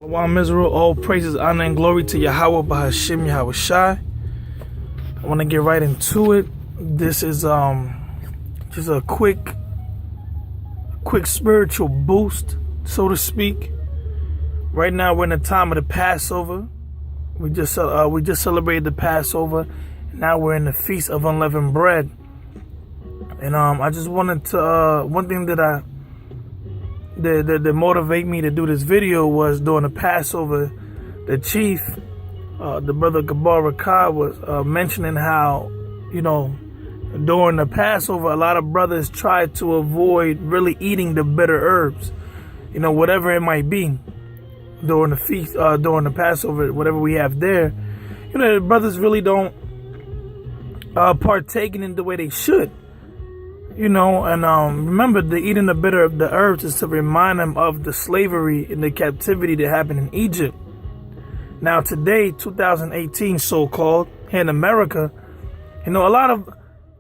While miserable, all praises, honor, and glory to Yahweh Bahashim Yahweh Shai. I want to get right into it. This is just a quick spiritual boost, so to speak. Right now we're in the time of the Passover. We just celebrated the Passover. Now we're in the Feast of Unleavened Bread. And I just wanted to one thing that motivate me to do this video was during the Passover, the chief, the brother Gabar Rakah, was mentioning how, during the Passover, a lot of brothers try to avoid really eating the bitter herbs, whatever it might be, during the feast, during the Passover, whatever we have there. The brothers really don't partake in it the way they should. Remember, the eating the herbs is to remind them of the slavery and the captivity that happened in Egypt. Now today, 2018 so-called, here in America, a lot of,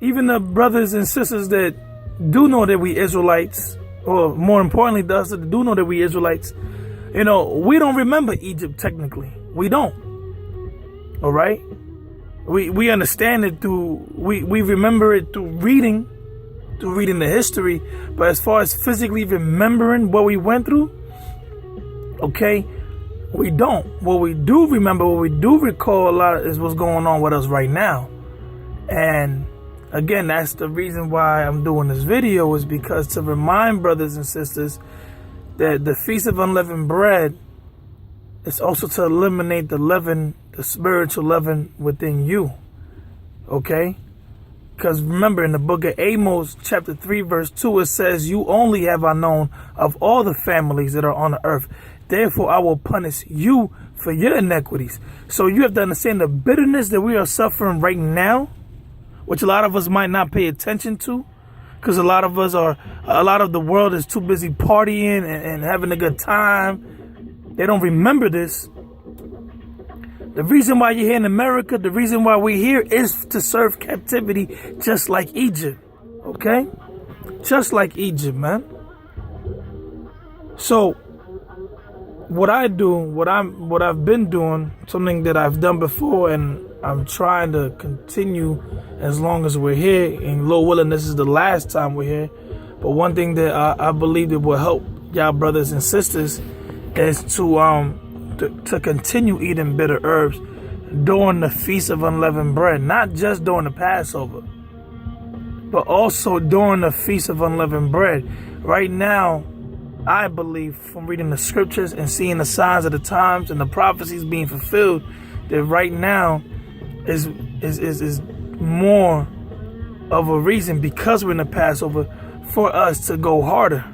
even the brothers and sisters that do know that we Israelites, or more importantly, those that do know that we Israelites, we don't remember Egypt technically. We don't. All right? We understand it we remember it through reading the history, but as far as physically remembering what we went through, okay, we don't. What we do remember, what we do recall a lot is what's going on with us right now. And again, that's the reason why I'm doing this video, is because to remind brothers and sisters that the Feast of Unleavened Bread is also to eliminate the leaven, the spiritual leaven within you, okay? Because remember, in the book of Amos, chapter 3, verse 2, it says, "You only have I known of all the families that are on the earth. Therefore, I will punish you for your iniquities." So you have to understand the bitterness that we are suffering right now, which a lot of us might not pay attention to, because a lot of the world is too busy partying and having a good time. They don't remember this. The reason why you're here in America, the reason why we're here is to serve captivity, just like Egypt, okay? Just like Egypt, man. So what I've been doing, something that I've done before, and I'm trying to continue as long as we're here, and Lord willing, this is the last time we're here. But one thing that I believe that will help y'all brothers and sisters is to continue eating bitter herbs during the Feast of Unleavened Bread, not just during the Passover, but also during the Feast of Unleavened Bread. Right now, I believe from reading the scriptures and seeing the signs of the times and the prophecies being fulfilled, that right now is more of a reason, because we're in the Passover, for us to go harder,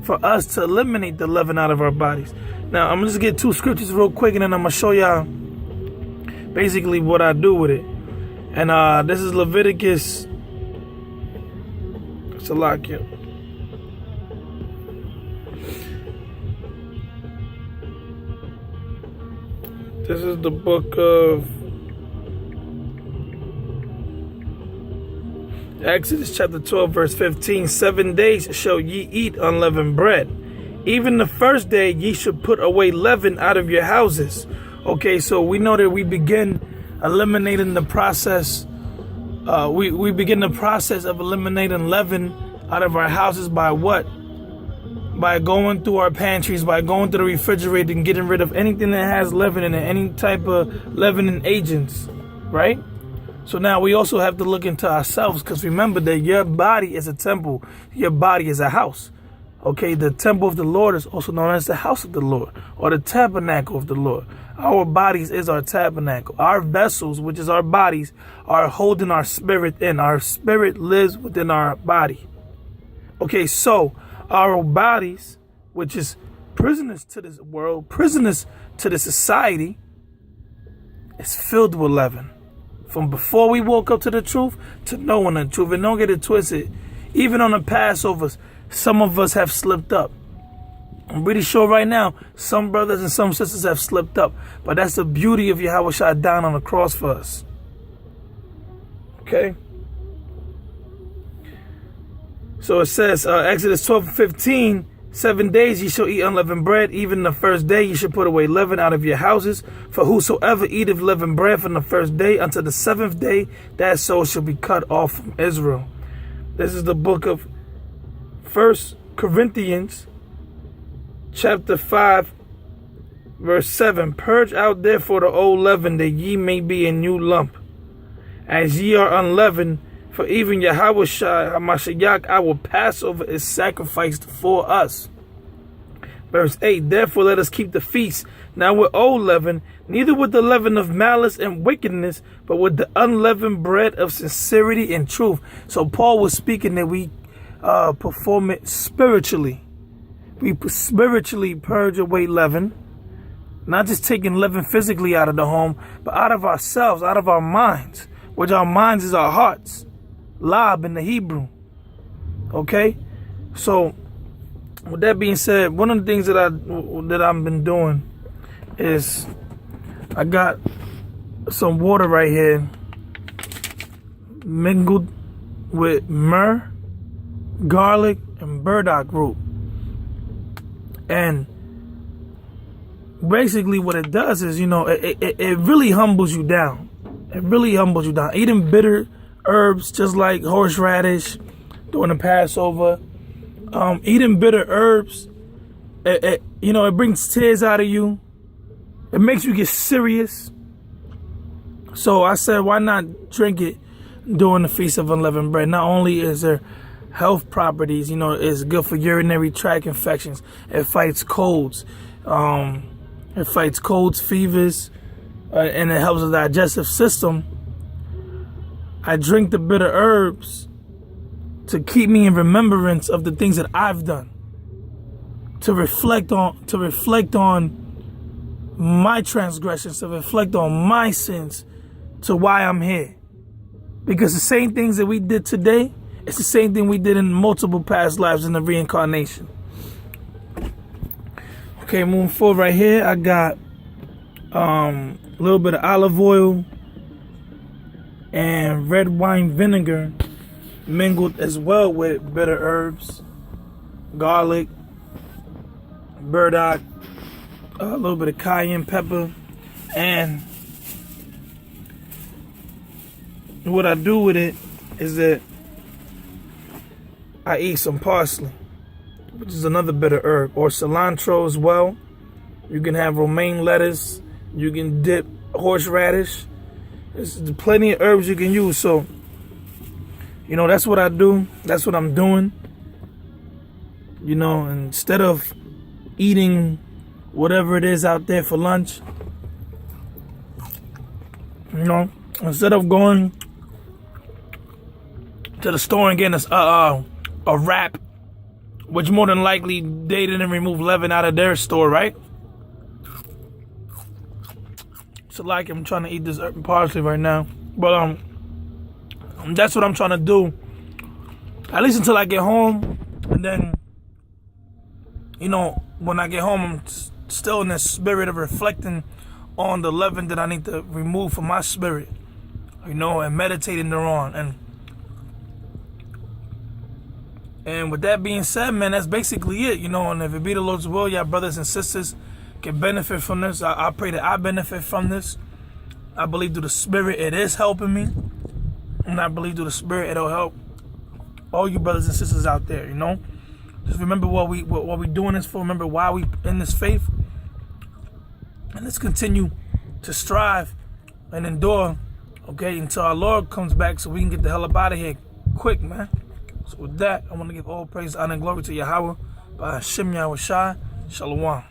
for us to eliminate the leaven out of our bodies. Now, I'm going to just get two scriptures real quick, and then I'm going to show y'all basically what I do with it. And this is Leviticus. It's a lot, kid. This is the book of Exodus chapter 12, verse 15. 7 days shall ye eat unleavened bread. Even the first day ye should put away leaven out of your houses. Okay, so we know that we begin eliminating the process. We begin the process of eliminating leaven out of our houses by what? By going through our pantries, by going through the refrigerator and getting rid of anything that has leaven in it, any type of leavening agents, right? So now we also have to look into ourselves, because remember that your body is a temple. Your body is a house. Okay, the temple of the Lord is also known as the house of the Lord, or the tabernacle of the Lord. Our bodies is our tabernacle. Our vessels, which is our bodies, are holding our spirit in. Our spirit lives within our body. Okay, so our bodies, which is prisoners to this world, prisoners to the society, is filled with leaven. From before we woke up to the truth to knowing the truth. And don't get it twisted. Even on the Passovers, some of us have slipped up. I'm pretty sure right now, some brothers and some sisters have slipped up. But that's the beauty of Yahweh Shai down on the cross for us. Okay? So it says, Exodus 12:15, 7 days ye shall eat unleavened bread. Even the first day ye shall put away leaven out of your houses. For whosoever eateth leavened bread from the first day unto the 7th day, that soul shall be cut off from Israel. This is the book of 1 Corinthians chapter 5 verse 7. Purge out therefore the old leaven, that ye may be a new lump, as ye are unleavened. For even Yahweh HaMashiach, our Passover, is sacrificed for us. Verse 8, therefore let us keep the feast, not with old leaven, neither with the leaven of malice and wickedness, but with the unleavened bread of sincerity and truth. So Paul was speaking that we perform it spiritually. We spiritually purge away leaven, not just taking leaven physically out of the home, but out of ourselves, out of our minds, which our minds is our hearts. Lab in the Hebrew. Okay, so with that being said, one of the things that I've been doing is I got some water right here mingled with myrrh, garlic, and burdock root, and basically what it does is, it really humbles you down. It really humbles you down. Eating bitter herbs, just like horseradish during the Passover. Eating bitter herbs, it brings tears out of you. It makes you get serious. So I said, why not drink it during the Feast of Unleavened Bread? Not only is there health properties, it's good for urinary tract infections. It fights colds. It fights colds, fevers, and it helps the digestive system. I drink the bitter herbs to keep me in remembrance of the things that I've done, to reflect on my transgressions, to reflect on my sins, to why I'm here. Because the same things that we did today, it's the same thing we did in multiple past lives in the reincarnation. Okay, moving forward right here, I got a little bit of olive oil and red wine vinegar mingled as well with bitter herbs, garlic, burdock, a little bit of cayenne pepper, and what I do with it is that I eat some parsley, which is another bitter herb, or cilantro as well. You can have romaine lettuce. You can dip horseradish. There's plenty of herbs you can use. So, that's what I do. That's what I'm doing. Instead of eating whatever it is out there for lunch, instead of going to the store and getting a wrap, which more than likely they didn't remove leaven out of their store, right? So like I'm trying to eat this parsley right now, but that's what I'm trying to do, at least until I get home. And then when I get home, I'm still in the spirit of reflecting on the leaven that I need to remove from my spirit, and meditating thereon. And with that being said, man, that's basically it, and if it be the Lord's will, y'all brothers and sisters can benefit from this. I pray that I benefit from this. I believe through the Spirit it is helping me, and I believe through the Spirit it'll help all you brothers and sisters out there. Just remember what we doing this for. Remember why we in this faith, and let's continue to strive and endure, okay, until our Lord comes back, so we can get the hell up out of here quick, man. So with that, I want to give all praise, honor, and glory to Yahweh, by Hashem Yahweh Shai. Shalom.